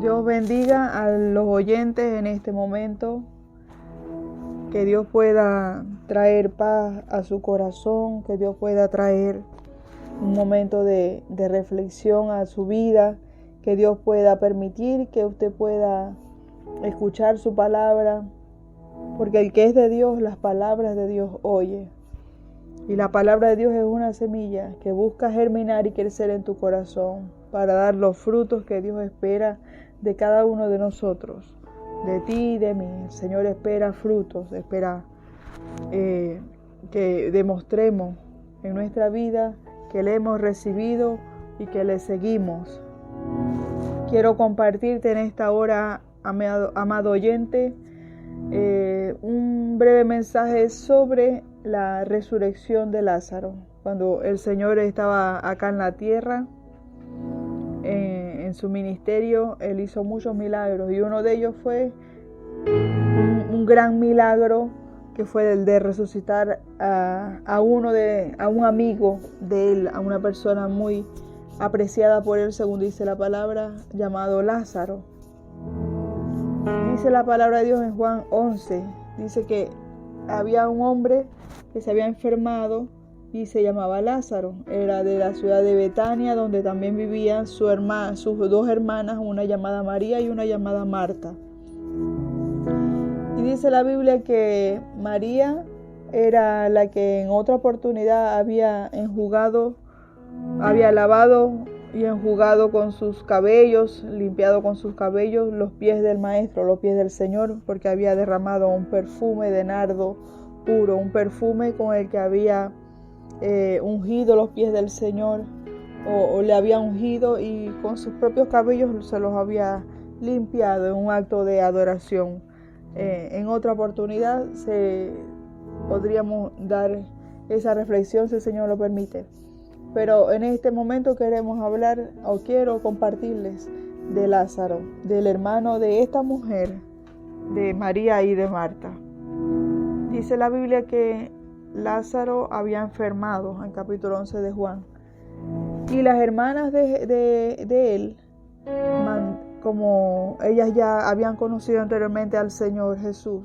Dios bendiga a los oyentes en este momento. Que Dios pueda traer paz a su corazón, que Dios pueda traer un momento de reflexión a su vida, que Dios pueda permitir que usted pueda escuchar su palabra, porque el que es de Dios, las palabras de Dios oye. Y la palabra de Dios es una semilla que busca germinar y crecer en tu corazón para dar los frutos que Dios espera de cada uno de nosotros, de ti y de mí. El Señor espera frutos, espera que demostremos en nuestra vida que le hemos recibido y que le seguimos. Quiero compartirte en esta hora, amado oyente, un breve mensaje sobre la resurrección de Lázaro. Cuando el Señor estaba acá en la tierra, en su ministerio, Él hizo muchos milagros y uno de ellos fue un gran milagro que fue el de resucitar a un amigo de Él, a una persona muy apreciada por Él, según dice la palabra, llamado Lázaro. Dice la palabra de Dios en Juan 11, dice que había un hombre que se había enfermado y se llamaba Lázaro. Era de la ciudad de Betania, donde también vivían sus dos hermanas, una llamada María y una llamada Marta. Y dice la Biblia que María era la que en otra oportunidad había lavado y enjugado con sus cabellos, limpiado con sus cabellos los pies del Maestro, los pies del Señor, porque había derramado un perfume de nardo puro, un perfume con el que había ungido los pies del Señor, o le había ungido y con sus propios cabellos se los había limpiado en un acto de adoración. En otra oportunidad podríamos dar esa reflexión si el Señor lo permite. Pero en este momento queremos hablar, o quiero compartirles, de Lázaro, del hermano de esta mujer, de María y de Marta. Dice la Biblia que Lázaro había enfermado, en capítulo 11 de Juan. Y las hermanas de él, como ellas ya habían conocido anteriormente al Señor Jesús,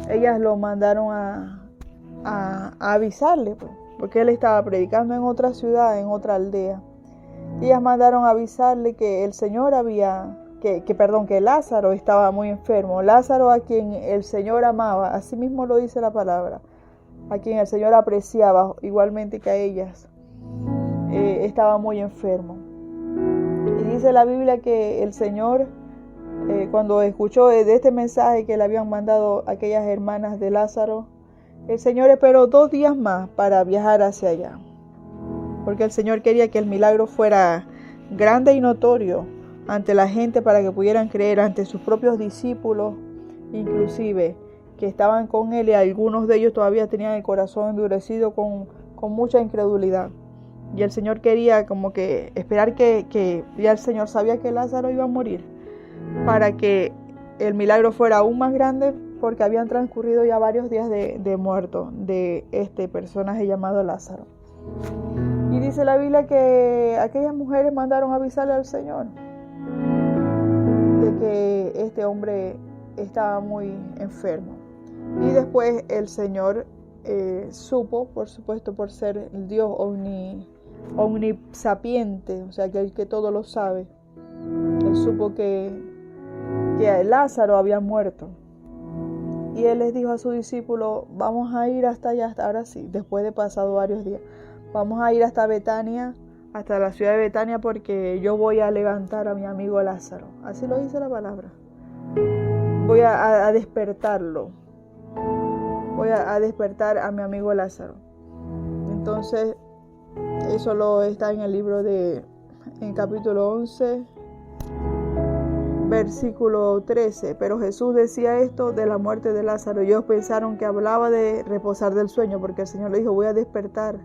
ellas lo mandaron a avisarle, porque él estaba predicando en otra ciudad, en otra aldea. Ellas mandaron a avisarle que el Señor que Lázaro estaba muy enfermo. Lázaro, a quien el Señor amaba, así mismo lo dice la palabra, a quien el Señor apreciaba igualmente que a ellas, estaba muy enfermo. Y dice la Biblia que el Señor, cuando escuchó de este mensaje que le habían mandado aquellas hermanas de Lázaro, el Señor esperó 2 días más para viajar hacia allá, porque el Señor quería que el milagro fuera grande y notorio ante la gente, para que pudieran creer, ante sus propios discípulos, inclusive, que estaban con él, y algunos de ellos todavía tenían el corazón endurecido con mucha incredulidad. Y el Señor quería como que esperar que ya el Señor sabía que Lázaro iba a morir, para que el milagro fuera aún más grande, porque habían transcurrido ya varios días de muerto de este personaje llamado Lázaro. Y dice la Biblia que aquellas mujeres mandaron a avisarle al Señor de que este hombre estaba muy enfermo. Y después el Señor supo, por supuesto, por ser el Dios omnisapiente, o sea, que todo lo sabe, Él supo que Lázaro había muerto. Y Él les dijo a sus discípulos: vamos a ir hasta allá, ahora sí, después de pasado varios días, vamos a ir hasta Betania, hasta la ciudad de Betania, porque yo voy a levantar a mi amigo Lázaro. Así lo dice la palabra. Voy a despertarlo. Voy a despertar a mi amigo Lázaro. Entonces, eso está en el libro en capítulo 11, versículo 13. Pero Jesús decía esto de la muerte de Lázaro. Ellos pensaron que hablaba de reposar del sueño, porque el Señor le dijo: voy a despertar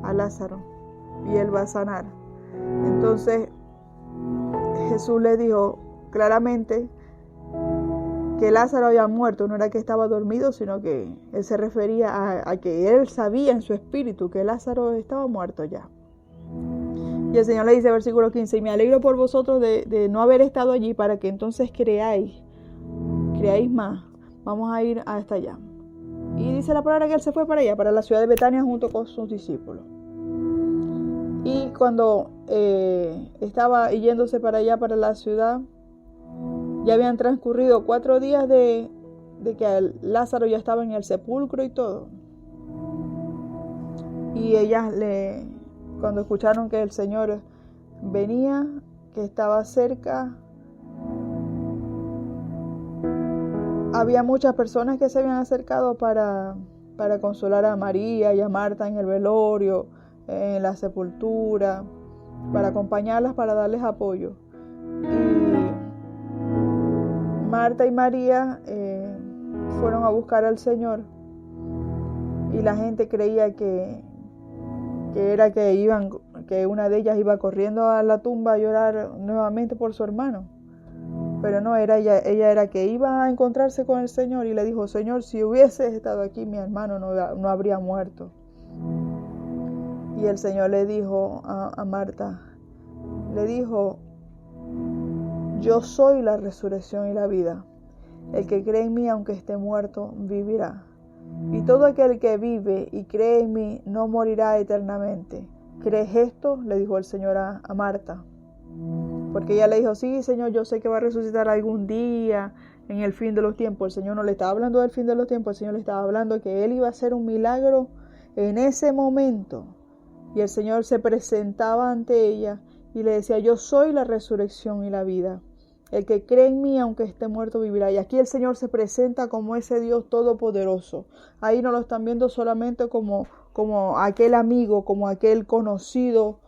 a Lázaro y él va a sanar. Entonces Jesús le dijo claramente que Lázaro había muerto. No era que estaba dormido, sino que él se refería a que él sabía en su espíritu que Lázaro estaba muerto ya. Y el Señor le dice, versículo 15, y me alegro por vosotros de no haber estado allí, para que entonces creáis más. Vamos a ir hasta allá. Y dice la palabra que él se fue para allá, para la ciudad de Betania, junto con sus discípulos. Y cuando estaba yéndose para allá, para la ciudad, ya habían transcurrido 4 días de que Lázaro ya estaba en el sepulcro y todo. Y ellas cuando escucharon que el Señor venía, que estaba cerca, había muchas personas que se habían acercado para consolar a María y a Marta en el velorio, en la sepultura, para acompañarlas, para darles apoyo. Y Marta y María fueron a buscar al Señor, y la gente creía que una de ellas iba corriendo a la tumba a llorar nuevamente por su hermano. Pero no, ella era que iba a encontrarse con el Señor, y le dijo, Señor, si hubieses estado aquí, mi hermano no habría muerto. Y el Señor le dijo a Marta, le dijo, yo soy la resurrección y la vida. El que cree en mí, aunque esté muerto, vivirá. Y todo aquel que vive y cree en mí no morirá eternamente. ¿Crees esto?, le dijo el Señor a Marta. Porque ella le dijo, sí, Señor, yo sé que va a resucitar algún día en el fin de los tiempos. El Señor no le estaba hablando del fin de los tiempos, el Señor le estaba hablando que Él iba a hacer un milagro en ese momento. Y el Señor se presentaba ante ella y le decía, yo soy la resurrección y la vida. El que cree en mí, aunque esté muerto, vivirá. Y aquí el Señor se presenta como ese Dios todopoderoso. Ahí no lo están viendo solamente como aquel amigo, como aquel conocido,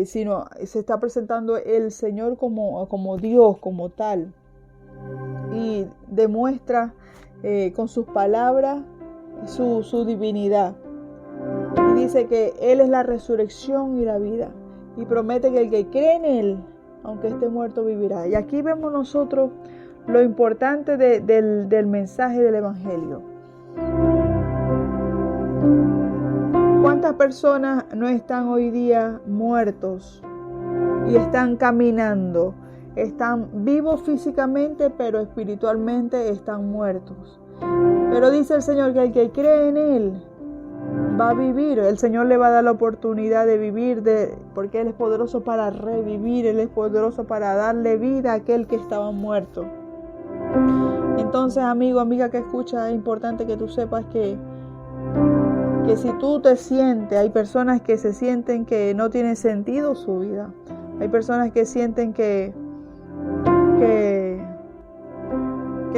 sino se está presentando el Señor como Dios, como tal. Y demuestra con sus palabras su divinidad. Y dice que Él es la resurrección y la vida. Y promete que el que cree en Él, aunque esté muerto, vivirá. Y aquí vemos nosotros lo importante del mensaje del Evangelio. ¿Cuántas personas no están hoy día muertos y están caminando? Están vivos físicamente, pero espiritualmente están muertos. Pero dice el Señor que el que cree en Él va a vivir. El Señor le va a dar la oportunidad de vivir, porque Él es poderoso para revivir, Él es poderoso para darle vida a aquel que estaba muerto. Entonces, amigo, amiga que escucha, es importante que tú sepas que si tú te sientes, hay personas que se sienten que no tiene sentido su vida. Hay personas que sienten que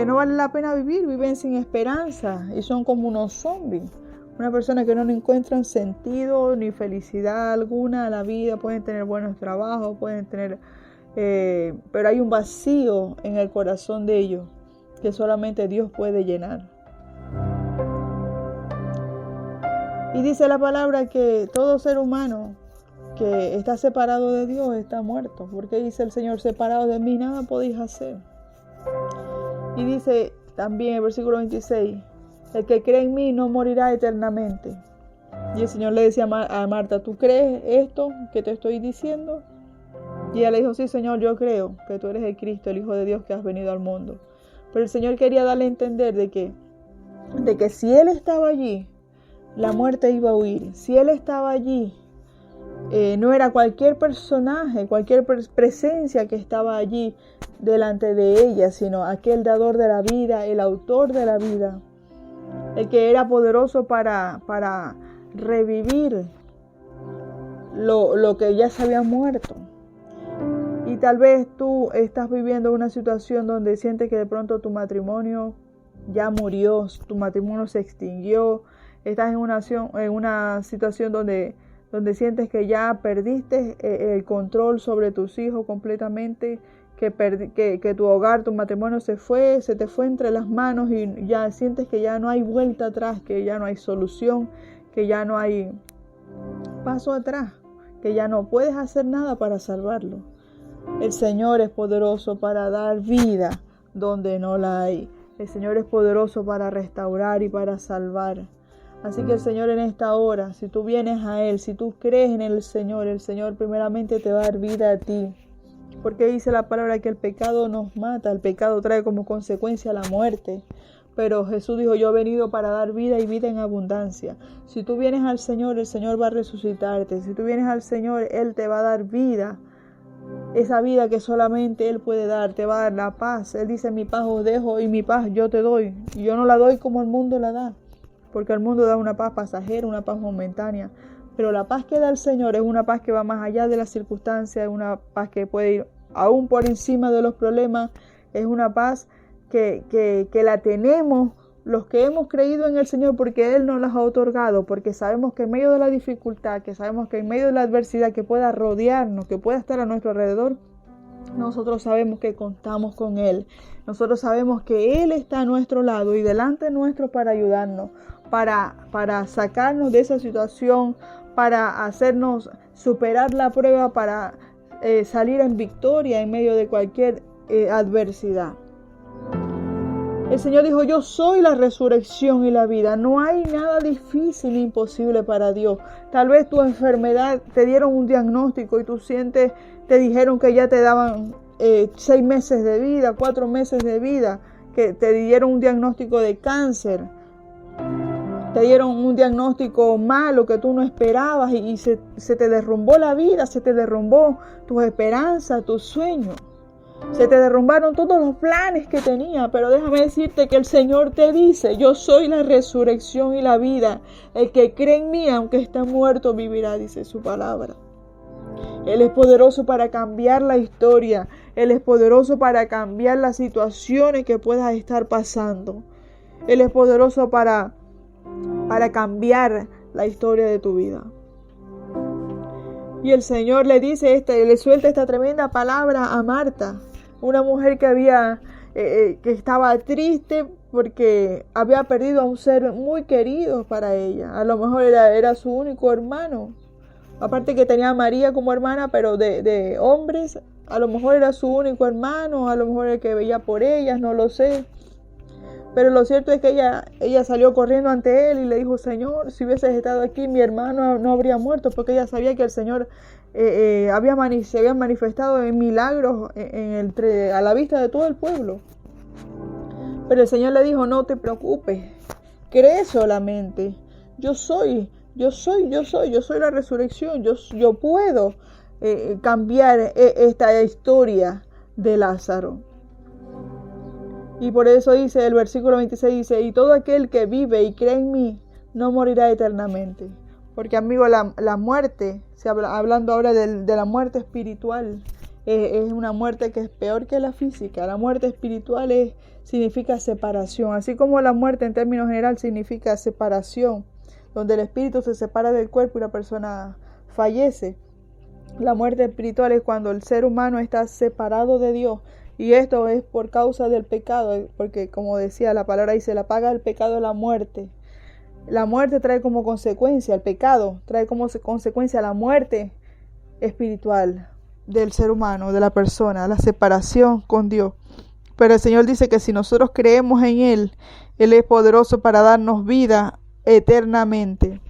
no vale la pena vivir, viven sin esperanza y son como unos zombies. Una persona que no encuentran sentido ni felicidad alguna a la vida. Pueden tener buenos trabajos, pueden tener, pero hay un vacío en el corazón de ellos que solamente Dios puede llenar. Y dice la palabra que todo ser humano que está separado de Dios está muerto. Porque dice el Señor, separado de mí nada podéis hacer. Y dice también el versículo 26, el que cree en mí no morirá eternamente. Y el Señor le decía a Marta, ¿tú crees esto que te estoy diciendo? Y ella le dijo, sí, Señor, yo creo que tú eres el Cristo, el Hijo de Dios que has venido al mundo. Pero el Señor quería darle a entender de que si Él estaba allí, la muerte iba a huir. Si Él estaba allí, no era cualquier personaje, cualquier presencia que estaba allí delante de ella, sino aquel dador de la vida, el autor de la vida, el que era poderoso para revivir lo que ya se había muerto. Y tal vez tú estás viviendo una situación donde sientes que de pronto tu matrimonio ya murió, tu matrimonio se extinguió, estás en una situación donde sientes que ya perdiste el control sobre tus hijos completamente, que tu hogar, tu matrimonio se te fue entre las manos y ya sientes que ya no hay vuelta atrás, que ya no hay solución, que ya no hay paso atrás, que ya no puedes hacer nada para salvarlo. El Señor es poderoso para dar vida donde no la hay. El Señor es poderoso para restaurar y para salvar. Así que el Señor en esta hora, si tú vienes a Él, si tú crees en el Señor primeramente te va a dar vida a ti. Porque dice la palabra que el pecado nos mata, el pecado trae como consecuencia la muerte. Pero Jesús dijo, yo he venido para dar vida y vida en abundancia. Si tú vienes al Señor, el Señor va a resucitarte. Si tú vienes al Señor, Él te va a dar vida. Esa vida que solamente Él puede dar, te va a dar la paz. Él dice, mi paz os dejo y mi paz yo te doy. Y yo no la doy como el mundo la da. Porque el mundo da una paz pasajera, una paz momentánea. Pero la paz que da el Señor es una paz que va más allá de las circunstancias, es una paz que puede ir aún por encima de los problemas, es una paz que la tenemos los que hemos creído en el Señor porque Él nos las ha otorgado, porque sabemos que en medio de la dificultad, que sabemos que en medio de la adversidad que pueda rodearnos, que pueda estar a nuestro alrededor, nosotros sabemos que contamos con Él. Nosotros sabemos que Él está a nuestro lado y delante nuestro para ayudarnos, para sacarnos de esa situación, para hacernos superar la prueba, para salir en victoria en medio de cualquier adversidad. El Señor dijo, yo soy la resurrección y la vida. No hay nada difícil ni imposible para Dios. Tal vez tu enfermedad, te dieron un diagnóstico y tú sientes, te dijeron que ya te daban 6 meses de vida, 4 meses de vida, que te dieron un diagnóstico de cáncer. Te dieron un diagnóstico malo que tú no esperabas y se te derrumbó la vida, se te derrumbó tus esperanzas, tus sueños. Se te derrumbaron todos los planes que tenía, pero déjame decirte que el Señor te dice, yo soy la resurrección y la vida. El que cree en mí, aunque esté muerto, vivirá, dice su palabra. Él es poderoso para cambiar la historia. Él es poderoso para cambiar las situaciones que puedas estar pasando. Él es poderoso para cambiar la historia de tu vida. Y el Señor le dice, le suelta esta tremenda palabra a Marta, una mujer que estaba triste porque había perdido a un ser muy querido para ella. A lo mejor era su único hermano. Aparte que tenía a María como hermana, pero de hombres, a lo mejor era su único hermano, a lo mejor el que veía por ellas, no lo sé. Pero lo cierto es que ella salió corriendo ante él y le dijo, Señor, si hubieses estado aquí, mi hermano no habría muerto, porque ella sabía que el Señor se había manifestado en milagros a la vista de todo el pueblo. Pero el Señor le dijo, no te preocupes, cree solamente, yo soy la resurrección, yo puedo cambiar esta historia de Lázaro. Y por eso dice, el versículo 26 dice, y todo aquel que vive y cree en mí, no morirá eternamente. Porque amigo, la muerte, hablando ahora de la muerte espiritual, es una muerte que es peor que la física. La muerte espiritual significa separación. Así como la muerte en términos general significa separación, donde el espíritu se separa del cuerpo y la persona fallece. La muerte espiritual es cuando el ser humano está separado de Dios. Y esto es por causa del pecado, porque como decía la palabra dice, la paga del pecado es la muerte. La muerte trae como consecuencia, el pecado trae como consecuencia la muerte espiritual del ser humano, de la persona, la separación con Dios. Pero el Señor dice que si nosotros creemos en Él, Él es poderoso para darnos vida eternamente,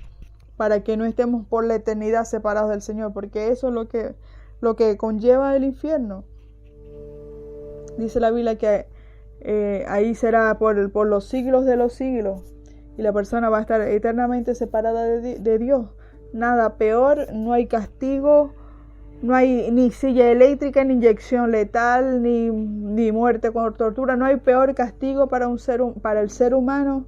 para que no estemos por la eternidad separados del Señor, porque eso es lo que conlleva el infierno. Dice la Biblia que ahí será por los siglos de los siglos y la persona va a estar eternamente separada de Dios. Nada peor, no hay castigo, no hay ni silla eléctrica, ni inyección letal, ni muerte con tortura. No hay peor castigo para el ser humano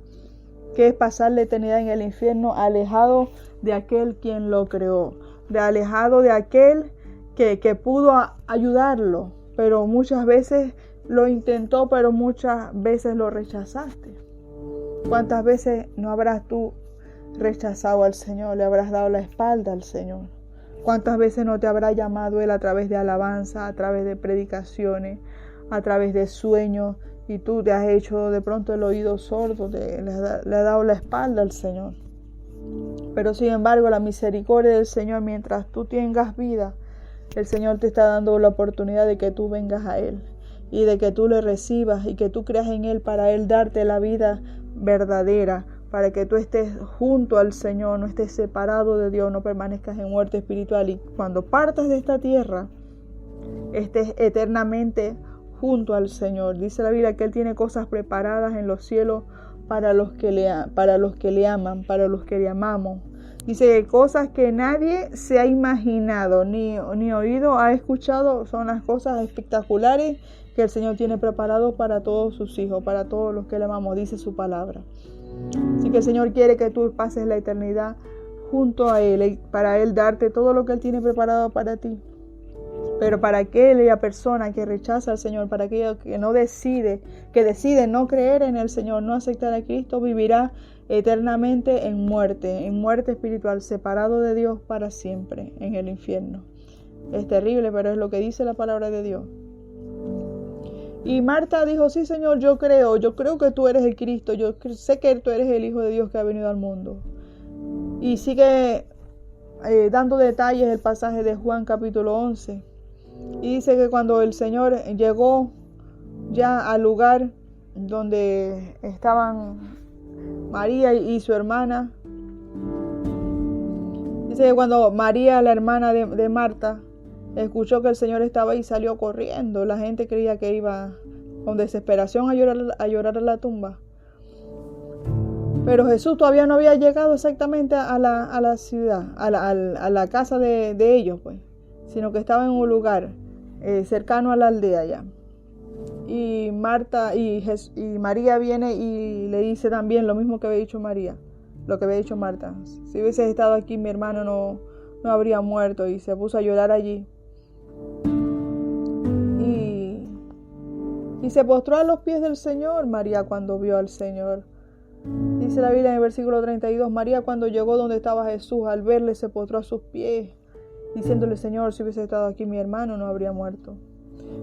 que es pasar la eternidad en el infierno alejado de aquel quien lo creó, alejado de aquel que pudo ayudarlo. Pero muchas veces lo intentó, pero muchas veces lo rechazaste. ¿Cuántas veces no habrás tú rechazado al Señor? Le habrás dado la espalda al Señor. ¿Cuántas veces no te habrá llamado Él a través de alabanza, a través de predicaciones, a través de sueños? Y tú te has hecho de pronto el oído sordo, le has dado la espalda al Señor. Pero sin embargo, la misericordia del Señor, mientras tú tengas vida, el Señor te está dando la oportunidad de que tú vengas a Él y de que tú le recibas y que tú creas en Él para Él darte la vida verdadera, para que tú estés junto al Señor, no estés separado de Dios, no permanezcas en muerte espiritual, y cuando partas de esta tierra estés eternamente junto al Señor. Dice la Biblia que Él tiene cosas preparadas en los cielos para los que le aman, para los que le amamos. Dice cosas que nadie se ha imaginado, ni oído ha escuchado, son las cosas espectaculares que el Señor tiene preparado para todos sus hijos, para todos los que le amamos, dice su palabra. Así que el Señor quiere que tú pases la eternidad junto a Él, y para Él darte todo lo que Él tiene preparado para ti. Pero para aquella persona que rechaza al Señor, para aquella que decide no creer en el Señor, no aceptar a Cristo, vivirá eternamente en muerte espiritual, separado de Dios para siempre, en el infierno. Es terrible, pero es lo que dice la palabra de Dios. Y Marta dijo, sí, Señor, yo creo que tú eres el Cristo, yo sé que tú eres el Hijo de Dios que ha venido al mundo. Y sigue dando detalles el pasaje de Juan capítulo 11. Y dice que cuando el Señor llegó ya al lugar donde estaban María y su hermana, dice que cuando María, la hermana de Marta, escuchó que el Señor estaba ahí, salió corriendo. La gente creía que iba con desesperación a llorar a la tumba. Pero Jesús todavía no había llegado exactamente a la ciudad, a la casa de ellos, pues, sino que estaba en un lugar cercano a la aldea ya. Y Marta y María viene y le dice también lo mismo que había dicho María, lo que había dicho Marta. Si hubieses estado aquí, mi hermano no habría muerto. Y se puso a llorar allí. Y se postró a los pies del Señor María cuando vio al Señor. Dice la Biblia en el versículo 32, María cuando llegó donde estaba Jesús, al verle se postró a sus pies, diciéndole, Señor, si hubiese estado aquí mi hermano no habría muerto.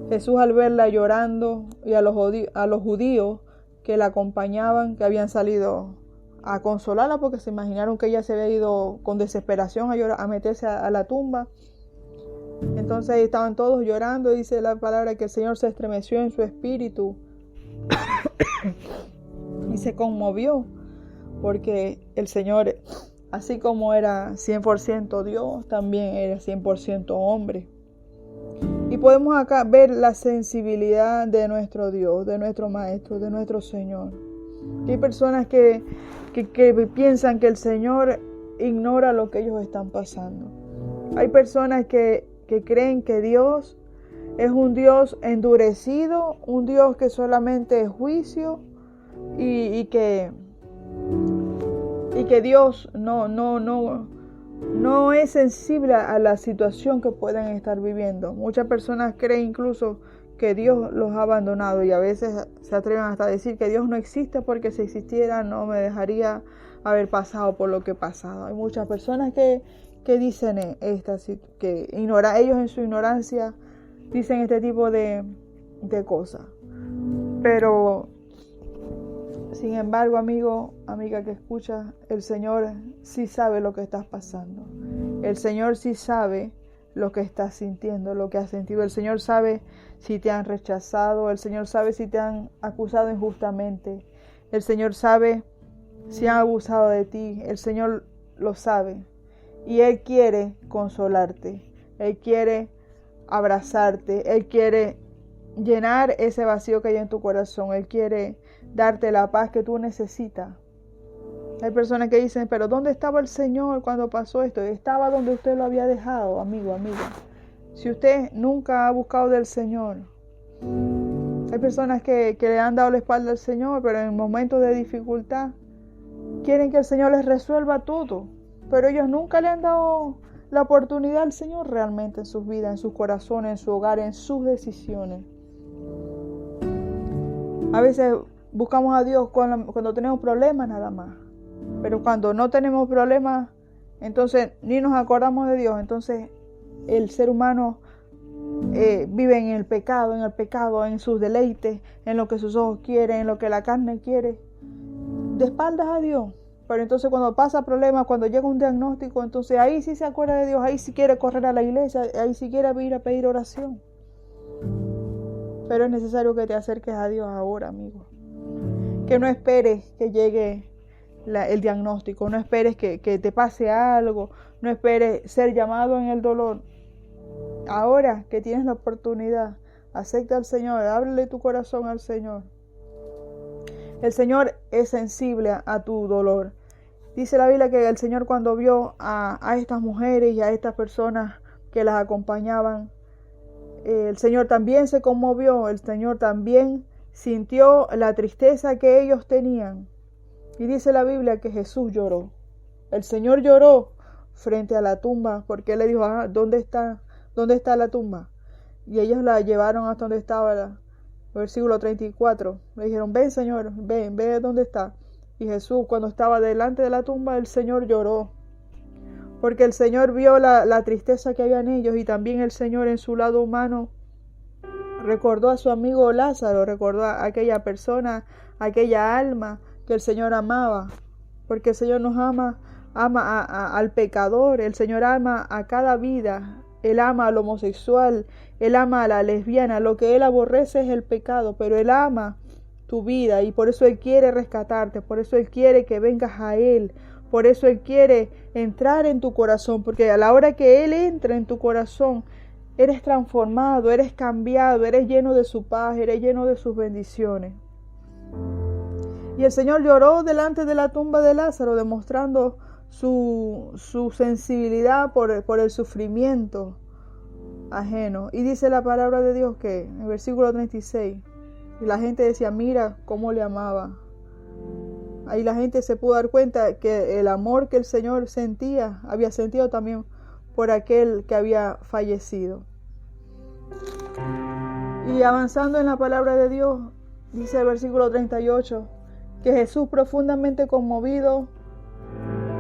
Jesús al verla llorando y a los judíos que la acompañaban, que habían salido a consolarla porque se imaginaron que ella se había ido con desesperación a meterse a la tumba. Entonces estaban todos llorando. Dice la palabra que el Señor se estremeció en su espíritu y se conmovió, porque el Señor, así como era 100% Dios, también era 100% hombre. Y podemos acá ver la sensibilidad de nuestro Dios, de nuestro Maestro, de nuestro Señor. Hay personas que piensan que el Señor ignora lo que ellos están pasando. Hay personas que creen que Dios es un Dios endurecido, un Dios que solamente es juicio y que Dios no es sensible a la situación que pueden estar viviendo. Muchas personas creen incluso que Dios los ha abandonado, y a veces se atreven hasta a decir que Dios no existe porque si existiera no me dejaría haber pasado por lo que he pasado. Hay muchas personas que dicen que ellos en su ignorancia dicen este tipo de cosas. Pero sin embargo, amigo, amiga que escucha, el Señor sí sabe lo que estás pasando. El Señor sí sabe lo que estás sintiendo, lo que has sentido. El Señor sabe si te han rechazado. El Señor sabe si te han acusado injustamente. El Señor sabe si han abusado de ti. El Señor lo sabe. Y Él quiere consolarte. Él quiere abrazarte. Él quiere llenar ese vacío que hay en tu corazón. Él quiere darte la paz que tú necesitas. Hay personas que dicen, pero ¿dónde estaba el Señor cuando pasó esto? Estaba donde usted lo había dejado, amigo, amiga. Si usted nunca ha buscado del Señor. Hay personas que le han dado la espalda al Señor, pero en momentos de dificultad quieren que el Señor les resuelva todo. Pero ellos nunca le han dado la oportunidad al Señor realmente en sus vidas, en sus corazones, en su hogar, en sus decisiones. A veces buscamos a Dios cuando tenemos problemas nada más. Pero cuando no tenemos problemas, entonces ni nos acordamos de Dios. Entonces el ser humano vive en el pecado, en sus deleites, en lo que sus ojos quieren, en lo que la carne quiere, de espaldas a Dios. Pero entonces cuando pasa problemas, cuando llega un diagnóstico, entonces ahí sí se acuerda de Dios, ahí sí quiere correr a la iglesia, ahí sí quiere ir a pedir oración. Pero es necesario que te acerques a Dios ahora, amigo. Que no esperes que llegue el diagnóstico, no esperes que te pase algo, no esperes ser llamado en el dolor. Ahora que tienes la oportunidad, acepta al Señor, ábrele tu corazón al Señor. El Señor es sensible a tu dolor. Dice la Biblia que el Señor, cuando vio a estas mujeres y a estas personas que las acompañaban, el Señor también se conmovió, el Señor también sintió la tristeza que ellos tenían. Y dice la Biblia que Jesús lloró. El Señor lloró frente a la tumba, porque Él le dijo, ¿dónde está la tumba? Y ellos la llevaron hasta donde estaba el versículo 34. Le dijeron, ven Señor, ve dónde está. Y Jesús, cuando estaba delante de la tumba, el Señor lloró. Porque el Señor vio la tristeza que había en ellos, y también el Señor en su lado humano recordó a su amigo Lázaro, recordó a aquella persona, aquella alma que el Señor amaba. Porque el Señor nos ama al pecador, el Señor ama a cada vida. Él ama al homosexual, Él ama a la lesbiana. Lo que Él aborrece es el pecado, pero Él ama tu vida, y por eso Él quiere rescatarte, por eso Él quiere que vengas a Él, por eso Él quiere entrar en tu corazón, porque a la hora que Él entra en tu corazón, eres transformado, eres cambiado, eres lleno de su paz, eres lleno de sus bendiciones. Y el Señor lloró delante de la tumba de Lázaro, demostrando su sensibilidad por el sufrimiento ajeno. Y dice la palabra de Dios que en el versículo 36, y la gente decía, mira cómo le amaba. Ahí la gente se pudo dar cuenta que el amor que el Señor sentía, había sentido también por aquel que había fallecido. Y avanzando en la palabra de Dios, dice el versículo 38, que Jesús, profundamente conmovido,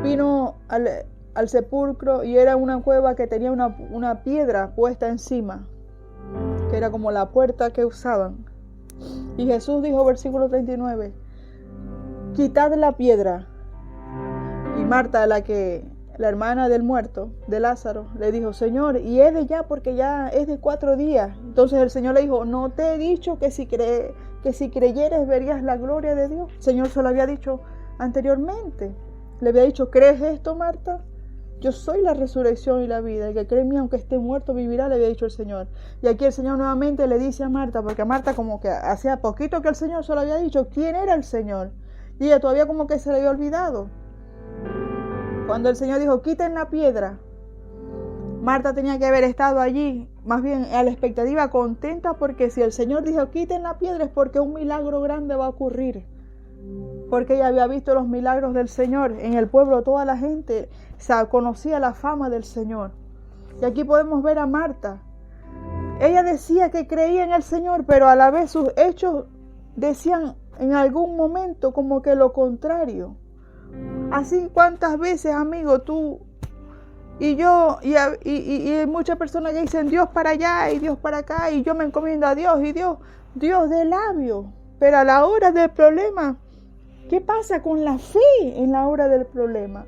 vino al sepulcro, y era una cueva que tenía una piedra puesta encima, que era como la puerta que usaban. Y Jesús dijo, versículo 39, quitad la piedra. Y Marta, la hermana del muerto, de Lázaro, le dijo, Señor, y es de ya, porque ya es de 4 días. Entonces el Señor le dijo, no te he dicho que si creyeres verías la gloria de Dios. El Señor se lo había dicho anteriormente. Le había dicho, ¿crees esto, Marta? Yo soy la resurrección y la vida. El que cree en mí, aunque esté muerto, vivirá, le había dicho el Señor. Y aquí el Señor nuevamente le dice a Marta, porque a Marta como que hacía poquito que el Señor se lo había dicho, quién era el Señor. Y ella todavía como que se le había olvidado. Cuando el Señor dijo, quiten la piedra, Marta tenía que haber estado allí, más bien a la expectativa, contenta, porque si el Señor dijo, quiten la piedra, es porque un milagro grande va a ocurrir. Porque ella había visto los milagros del Señor. En el pueblo toda la gente conocía la fama del Señor. Y aquí podemos ver a Marta. Ella decía que creía en el Señor, pero a la vez sus hechos decían en algún momento como que lo contrario. Así, ¿cuántas veces, amigo, tú y yo y hay muchas personas que dicen Dios para allá y Dios para acá, y yo me encomiendo a Dios, y Dios de labio, pero a la hora del problema, ¿qué pasa con la fe en la hora del problema?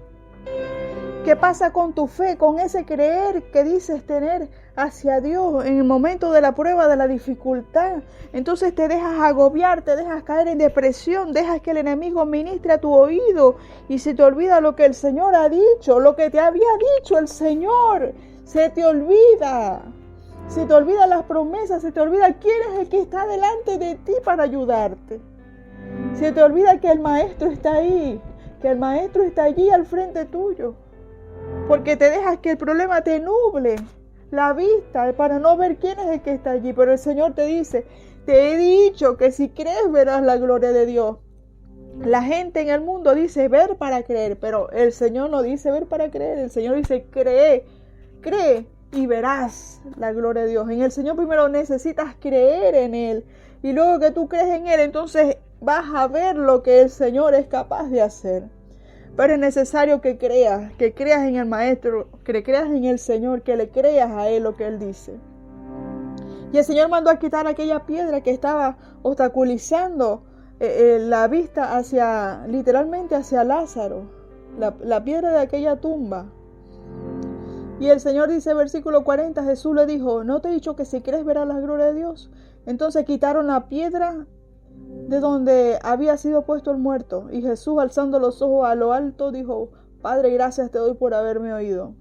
¿Qué pasa con tu fe, con ese creer que dices tener hacia Dios en el momento de la prueba, de la dificultad? Entonces te dejas agobiar, te dejas caer en depresión, dejas que el enemigo ministre a tu oído, y se te olvida lo que el Señor ha dicho, lo que te había dicho el Señor. Se te olvida las promesas, se te olvida quién es el que está delante de ti para ayudarte. Se te olvida que el Maestro está ahí, que el Maestro está allí al frente tuyo. Porque te dejas que el problema te nuble la vista para no ver quién es el que está allí. Pero el Señor te dice, te he dicho que si crees verás la gloria de Dios. La gente en el mundo dice ver para creer, pero el Señor no dice ver para creer. El Señor dice cree y verás la gloria de Dios. En el Señor primero necesitas creer en Él, y luego que tú crees en Él, entonces vas a ver lo que el Señor es capaz de hacer. Pero es necesario que creas en el Maestro, que creas en el Señor, que le creas a Él lo que Él dice. Y el Señor mandó a quitar aquella piedra que estaba obstaculizando la vista literalmente hacia Lázaro, la piedra de aquella tumba. Y el Señor dice, versículo 40, Jesús le dijo, ¿no te he dicho que si crees verás la gloria de Dios? Entonces quitaron la piedra de donde había sido puesto el muerto. Y Jesús, alzando los ojos a lo alto, dijo: Padre, gracias te doy por haberme oído.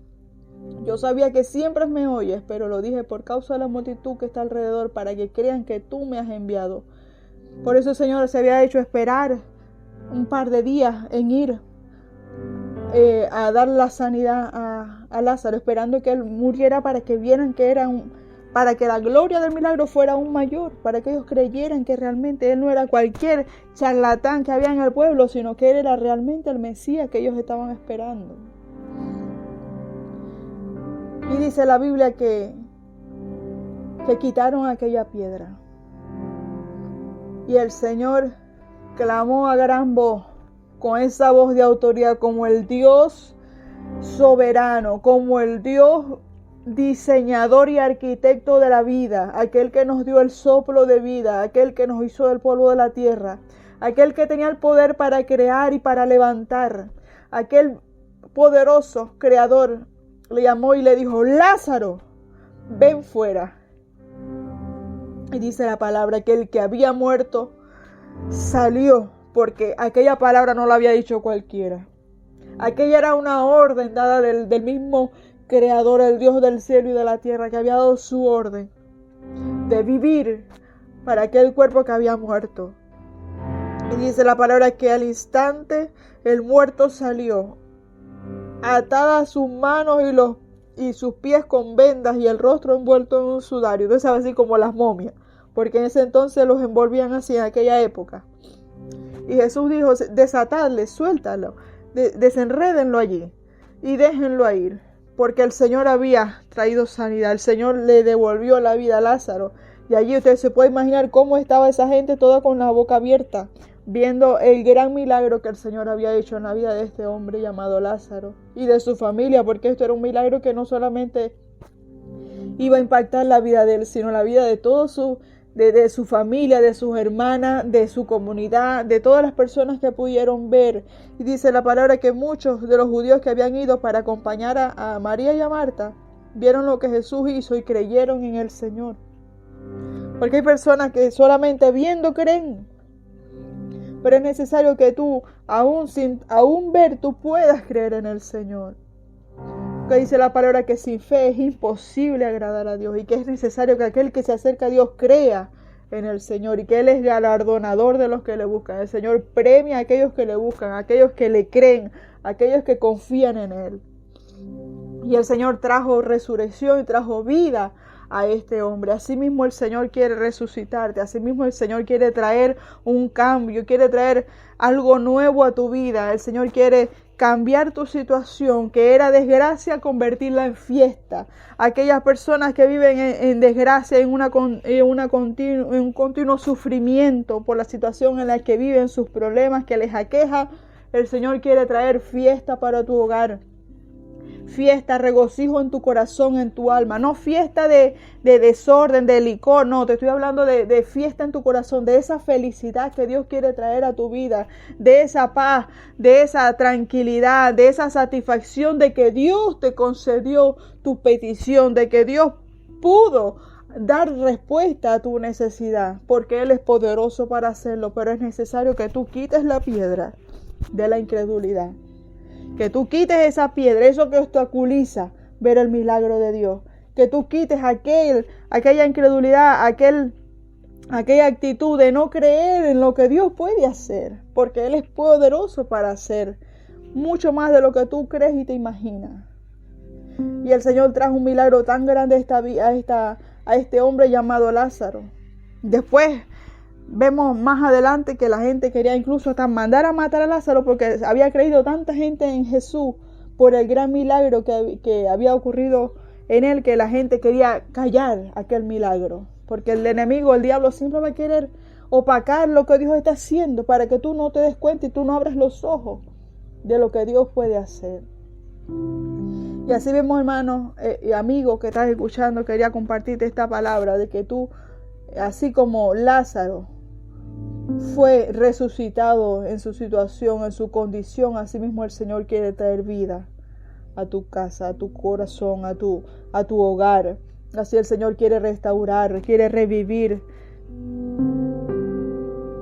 Yo sabía que siempre me oyes, pero lo dije por causa de la multitud que está alrededor, para que crean que tú me has enviado. Por eso el Señor se había hecho esperar un par de días en ir a dar la sanidad a Lázaro, esperando que él muriera para que vieran que para que la gloria del milagro fuera aún mayor, para que ellos creyeran que realmente él no era cualquier charlatán que había en el pueblo, sino que él era realmente el Mesías que ellos estaban esperando. Y dice la Biblia que quitaron aquella piedra. Y el Señor clamó a gran voz, con esa voz de autoridad, como el Dios soberano, como el Dios diseñador y arquitecto de la vida, aquel que nos dio el soplo de vida, aquel que nos hizo del polvo de la tierra, aquel que tenía el poder para crear y para levantar, aquel poderoso creador le llamó y le dijo: Lázaro, ven fuera. Y dice la palabra que el que había muerto salió, porque aquella palabra no la había dicho cualquiera. Aquella era una orden dada del mismo Creador, el Dios del cielo y de la tierra, que había dado su orden de vivir para aquel cuerpo que había muerto. Y dice la palabra que al instante el muerto salió, atadas sus manos y sus pies con vendas y el rostro envuelto en un sudario. Entonces, sabe, así como las momias, porque en ese entonces los envolvían así en aquella época. Y Jesús dijo: desatadle, suéltalo, desenrédenlo allí y déjenlo ir, porque el Señor había traído sanidad. El Señor le devolvió la vida a Lázaro. Y allí usted se puede imaginar cómo estaba esa gente toda con la boca abierta, viendo el gran milagro que el Señor había hecho en la vida de este hombre llamado Lázaro y de su familia, porque esto era un milagro que no solamente iba a impactar la vida de él, sino la vida de todo de su familia, de sus hermanas, de su comunidad, de todas las personas que pudieron ver. Y dice la palabra que muchos de los judíos que habían ido para acompañar a María y a Marta vieron lo que Jesús hizo y creyeron en el Señor. Porque hay personas que solamente viendo creen. Pero es necesario que tú, aún ver, tú puedas creer en el Señor. Que dice la palabra que sin fe es imposible agradar a Dios, y que es necesario que aquel que se acerca a Dios crea en el Señor, y que Él es galardonador de los que le buscan. El Señor premia a aquellos que le buscan, a aquellos que le creen, a aquellos que confían en Él. Y el Señor trajo resurrección y trajo vida a este hombre. Asimismo el Señor quiere resucitarte, asimismo el Señor quiere traer un cambio, quiere traer algo nuevo a tu vida. El Señor quiere cambiar tu situación, que era desgracia, convertirla en fiesta. Aquellas personas que viven en desgracia, en un continuo sufrimiento por la situación en la que viven, sus problemas que les aqueja, el Señor quiere traer fiesta para tu hogar. Fiesta, regocijo en tu corazón, en tu alma. No fiesta de desorden, de licor. No, te estoy hablando de fiesta en tu corazón, de esa felicidad que Dios quiere traer a tu vida, de esa paz, de esa tranquilidad, de esa satisfacción de que Dios te concedió tu petición, de que Dios pudo dar respuesta a tu necesidad, porque Él es poderoso para hacerlo. Pero es necesario que tú quites la piedra de la incredulidad. Que tú quites esa piedra, eso que obstaculiza ver el milagro de Dios. Que tú quites aquella incredulidad, aquella actitud de no creer en lo que Dios puede hacer. Porque Él es poderoso para hacer mucho más de lo que tú crees y te imaginas. Y el Señor trajo un milagro tan grande a este hombre llamado Lázaro. Después vemos más adelante que la gente quería incluso hasta mandar a matar a Lázaro, porque había creído tanta gente en Jesús por el gran milagro que había ocurrido en él, que la gente quería callar aquel milagro. Porque el enemigo, el diablo, siempre va a querer opacar lo que Dios está haciendo para que tú no te des cuenta y tú no abras los ojos de lo que Dios puede hacer. Y así vemos, hermanos y amigos que estás escuchando, quería compartirte esta palabra de que tú, así como Lázaro fue resucitado en su situación, en su condición, así mismo el Señor quiere traer vida a tu casa, a tu corazón, a tu hogar. Así el Señor quiere restaurar, quiere revivir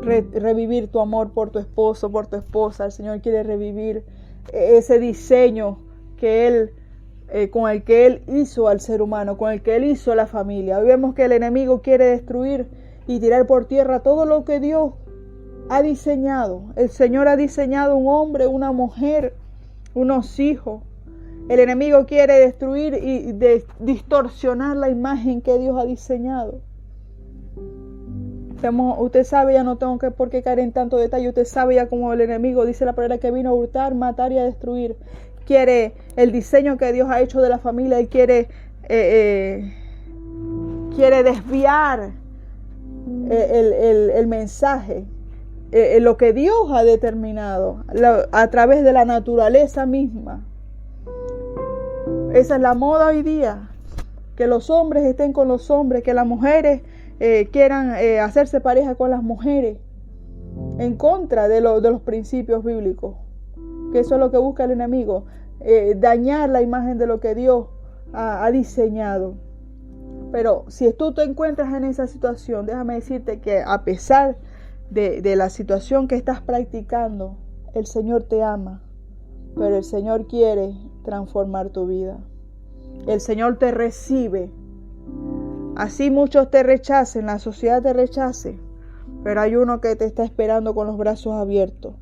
revivir tu amor por tu esposo, por tu esposa. El Señor quiere revivir ese diseño que Él con el que Él hizo al ser humano, con el que Él hizo la familia. Hoy vemos que el enemigo quiere destruir y tirar por tierra todo lo que Dios ha diseñado. El Señor ha diseñado un hombre, una mujer, unos hijos. El enemigo quiere destruir y distorsionar la imagen que Dios ha diseñado. Usted sabe, ya no tengo por qué caer en tanto detalle. Usted sabe ya como el enemigo dice la palabra que vino a hurtar, matar y a destruir. Quiere el diseño que Dios ha hecho de la familia. Él quiere desviar el mensaje, lo que Dios ha determinado a través de la naturaleza misma. Esa es la moda hoy día, que los hombres estén con los hombres, que las mujeres quieran hacerse pareja con las mujeres, en contra de los principios bíblicos, que eso es lo que busca el enemigo, dañar la imagen de lo que Dios ha diseñado. Pero si tú te encuentras en esa situación, déjame decirte que a pesar de la situación que estás practicando, el Señor te ama, pero el Señor quiere transformar tu vida. El Señor te recibe. Así muchos te rechacen, la sociedad te rechace, pero hay uno que te está esperando con los brazos abiertos.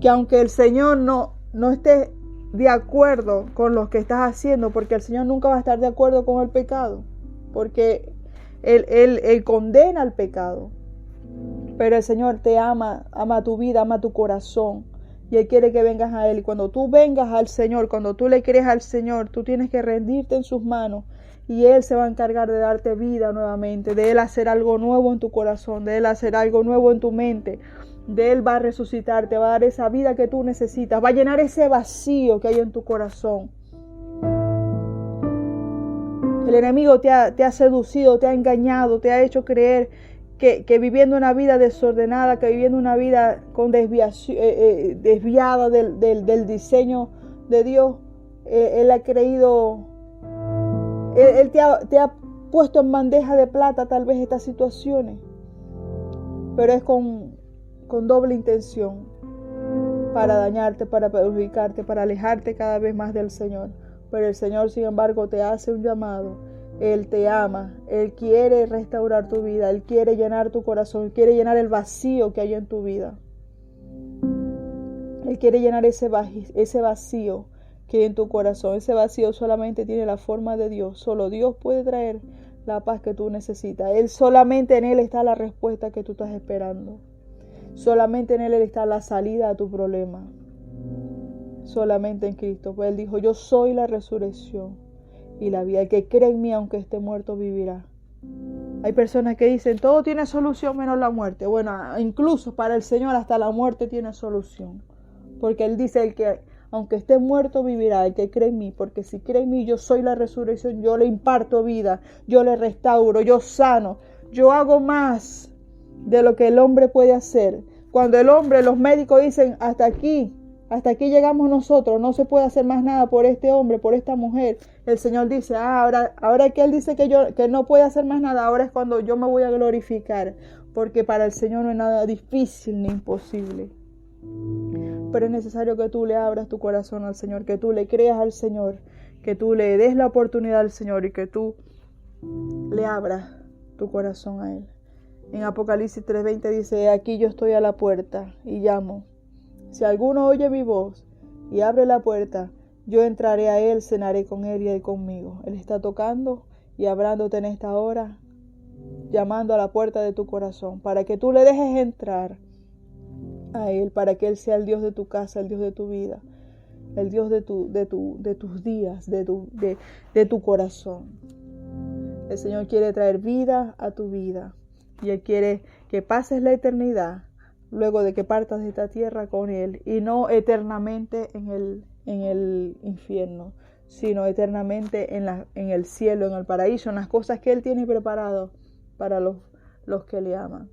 Que aunque el Señor no esté de acuerdo con lo que estás haciendo, porque el Señor nunca va a estar de acuerdo con el pecado, porque Él condena al pecado, pero el Señor te ama tu vida, ama tu corazón, y Él quiere que vengas a Él. Y cuando tú vengas al Señor, cuando tú le crees al Señor, tú tienes que rendirte en sus manos, y Él se va a encargar de darte vida nuevamente, de Él hacer algo nuevo en tu corazón, de Él hacer algo nuevo en tu mente. De Él va a resucitarte, va a dar esa vida que tú necesitas, va a llenar ese vacío que hay en tu corazón. El enemigo te ha seducido, te ha engañado, te ha hecho creer que viviendo una vida desordenada, que viviendo una vida con desviada del diseño de Dios, Él ha creído, Él te ha puesto en bandeja de plata tal vez estas situaciones, pero es con doble intención, para dañarte, para perjudicarte, para alejarte cada vez más del Señor. Pero el Señor, sin embargo, te hace un llamado. Él te ama, Él quiere restaurar tu vida, Él quiere llenar tu corazón, Él quiere llenar el vacío que hay en tu vida. Él quiere llenar ese vacío que hay en tu corazón. Ese vacío solamente tiene la forma de Dios. Solo Dios puede traer la paz que tú necesitas. Solamente en Él está la respuesta que tú estás esperando. Solamente en Él está la salida a tu problema. Solamente en Cristo. Pues Él dijo, yo soy la resurrección y la vida. El que cree en mí, aunque esté muerto, vivirá. Hay personas que dicen, todo tiene solución menos la muerte. Bueno, incluso para el Señor hasta la muerte tiene solución. Porque Él dice, el que aunque esté muerto, vivirá. El que cree en mí. Porque si cree en mí, yo soy la resurrección. Yo le imparto vida. Yo le restauro. Yo sano. Yo hago más de lo que el hombre puede hacer. Cuando los médicos dicen hasta aquí llegamos nosotros, no se puede hacer más nada por este hombre, por esta mujer, el Señor dice, ahora que Él dice que no puede hacer más nada, ahora es cuando yo me voy a glorificar, porque para el Señor no es nada difícil ni imposible. Pero es necesario que tú le abras tu corazón al Señor, que tú le creas al Señor, que tú le des la oportunidad al Señor y que tú le abras tu corazón a Él. En Apocalipsis 3:20 dice, aquí yo estoy a la puerta y llamo. Si alguno oye mi voz y abre la puerta, yo entraré a Él, cenaré con Él y Él conmigo. Él está tocando y hablándote en esta hora, llamando a la puerta de tu corazón, para que tú le dejes entrar a Él, para que Él sea el Dios de tu casa, el Dios de tu vida, el Dios de tus días, de tu corazón. El Señor quiere traer vida a tu vida. Y Él quiere que pases la eternidad luego de que partas de esta tierra con Él. Y no eternamente en el infierno, sino eternamente en el cielo, en el paraíso, en las cosas que Él tiene preparado para los que le aman.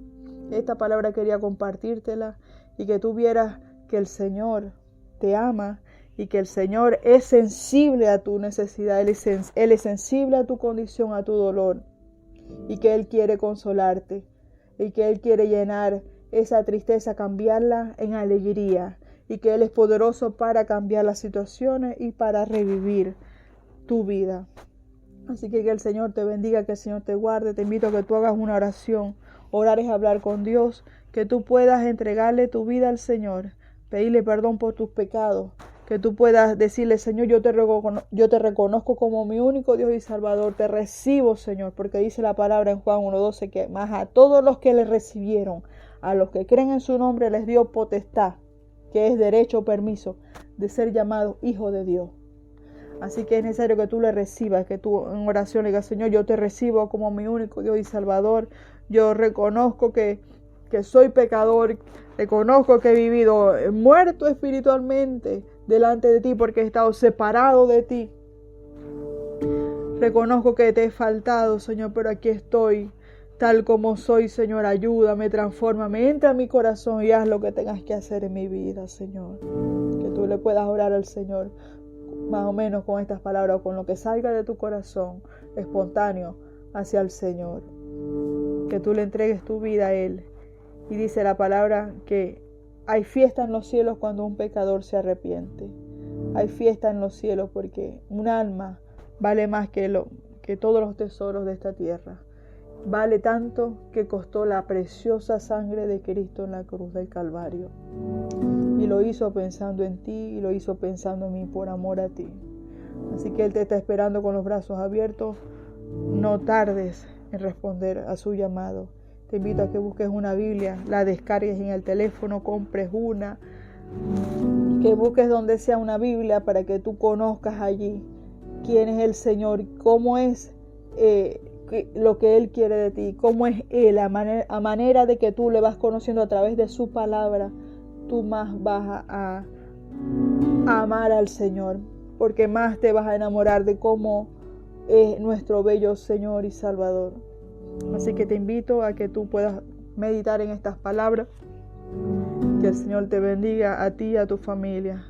Esta palabra quería compartírtela y que tú vieras que el Señor te ama y que el Señor es sensible a tu necesidad. Él es sensible a tu condición, a tu dolor. Y que Él quiere consolarte. y que Él quiere llenar esa tristeza, cambiarla en alegría, y que Él es poderoso para cambiar las situaciones y para revivir tu vida. Así que el Señor te bendiga, que el Señor te guarde. Te invito a que tú hagas una oración. Orar es hablar con Dios, que tú puedas entregarle tu vida al Señor, pedirle perdón por tus pecados, que tú puedas decirle: Señor, yo te reconozco como mi único Dios y Salvador, te recibo, Señor, porque dice la palabra en Juan 1:12 que más a todos los que le recibieron, a los que creen en su nombre, les dio potestad, que es derecho o permiso, de ser llamados hijos de Dios. Así que es necesario que tú le recibas, que tú en oración le digas: Señor, yo te recibo como mi único Dios y Salvador. Yo reconozco que soy pecador, reconozco que he vivido muerto espiritualmente delante de ti porque he estado separado de ti. Reconozco que te he faltado, Señor, pero aquí estoy, tal como soy, Señor. Ayúdame, transfórmame, entra en mi corazón y haz lo que tengas que hacer en mi vida, Señor. Que tú le puedas orar al Señor, más o menos con estas palabras, o con lo que salga de tu corazón, espontáneo, hacia el Señor. Que tú le entregues tu vida a Él. Y dice la palabra que hay fiesta en los cielos cuando un pecador se arrepiente. Hay fiesta en los cielos porque un alma vale más que todos los tesoros de esta tierra. Vale tanto que costó la preciosa sangre de Cristo en la cruz del Calvario. Y lo hizo pensando en ti, y lo hizo pensando en mí, por amor a ti. Así que Él te está esperando con los brazos abiertos. No tardes en responder a su llamado. Te invito a que busques una Biblia, la descargues en el teléfono, compres una, que busques donde sea una Biblia para que tú conozcas allí quién es el Señor, cómo es lo que Él quiere de ti, cómo es Él, a manera de que tú le vas conociendo a través de su palabra, tú más vas a amar al Señor, porque más te vas a enamorar de cómo es nuestro bello Señor y Salvador. Así que te invito a que tú puedas meditar en estas palabras. Que el Señor te bendiga a ti y a tu familia.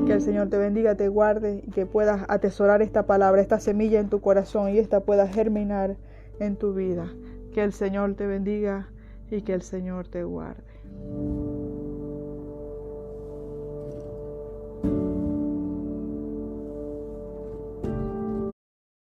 Que el Señor te bendiga, te guarde y que puedas atesorar esta palabra, esta semilla en tu corazón, y esta pueda germinar en tu vida. Que el Señor te bendiga y que el Señor te guarde.